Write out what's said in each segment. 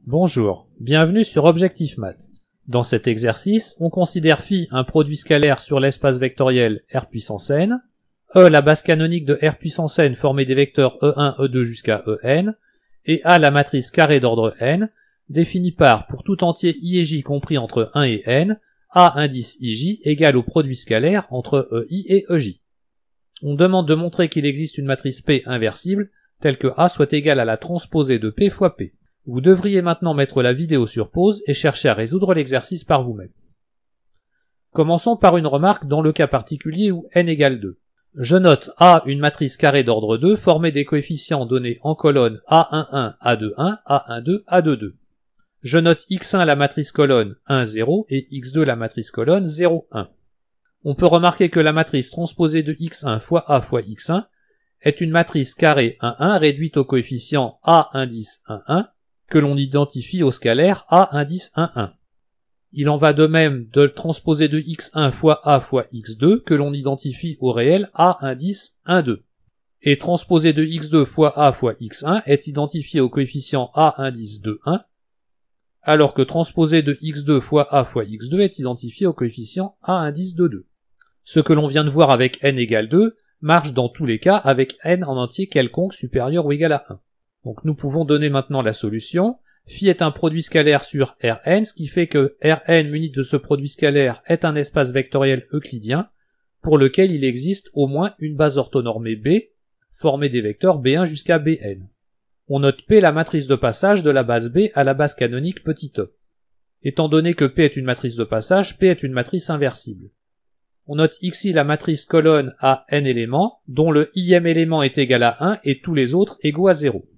Bonjour, bienvenue sur Objectif Math. Dans cet exercice, on considère phi un produit scalaire sur l'espace vectoriel R puissance n, E la base canonique de R puissance n formée des vecteurs E1, E2 jusqu'à En, et A la matrice carrée d'ordre n, définie par, pour tout entier I et J compris entre 1 et n, A indice IJ égale au produit scalaire entre EI et EJ. On demande de montrer qu'il existe une matrice P inversible, telle que A soit égale à la transposée de P fois P. Vous devriez maintenant mettre la vidéo sur pause et chercher à résoudre l'exercice par vous-même. Commençons par une remarque dans le cas particulier où n égale 2. Je note A une matrice carrée d'ordre 2 formée des coefficients donnés en colonne A11, A21, A12, A22. Je note x1 la matrice colonne 1, 0 et x2 la matrice colonne 0, 1. On peut remarquer que la matrice transposée de x1 fois A fois x1 est une matrice carrée 1, 1 réduite au coefficient A indice 1, 1 que l'on identifie au scalaire A indice 1, 1. Il en va de même de transposée de x1 fois A fois x2 que l'on identifie au réel A indice 1, 2. Et transposée de x2 fois A fois x1 est identifié au coefficient A indice 2, 1, alors que transposée de x2 fois A fois x2 est identifié au coefficient A indice 2, 2. Ce que l'on vient de voir avec n égale 2 marche dans tous les cas avec n en entier quelconque supérieur ou égal à 1. Donc nous pouvons donner maintenant la solution. Phi est un produit scalaire sur Rn, ce qui fait que Rn munit de ce produit scalaire est un espace vectoriel euclidien pour lequel il existe au moins une base orthonormée B, formée des vecteurs B1 jusqu'à Bn. On note P la matrice de passage de la base B à la base canonique petit e. Étant donné que P est une matrice de passage, P est une matrice inversible. On note xi la matrice colonne à n éléments, dont le ième élément est égal à 1 et tous les autres égaux à 0.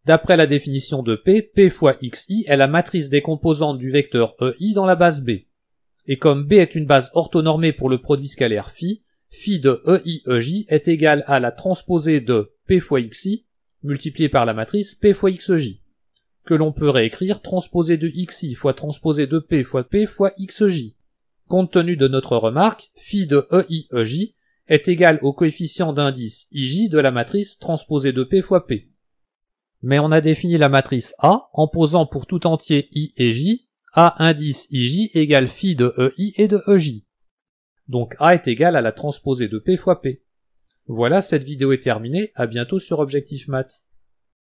D'après la définition de P, P fois xi est la matrice des composantes du vecteur EI dans la base B. Et comme B est une base orthonormée pour le produit scalaire phi, phi de EI-EJ est égal à la transposée de P fois xi multiplié par la matrice P fois xj, que l'on peut réécrire transposée de xi fois transposée de P fois xj. Compte tenu de notre remarque, phi de EI-EJ est égal au coefficient d'indice ij de la matrice transposée de P fois P. Mais on a défini la matrice A en posant pour tout entier I et J, A indice IJ égale phi de EI et de EJ. Donc A est égal à la transposée de P fois P. Voilà, cette vidéo est terminée, à bientôt sur Objectif Math.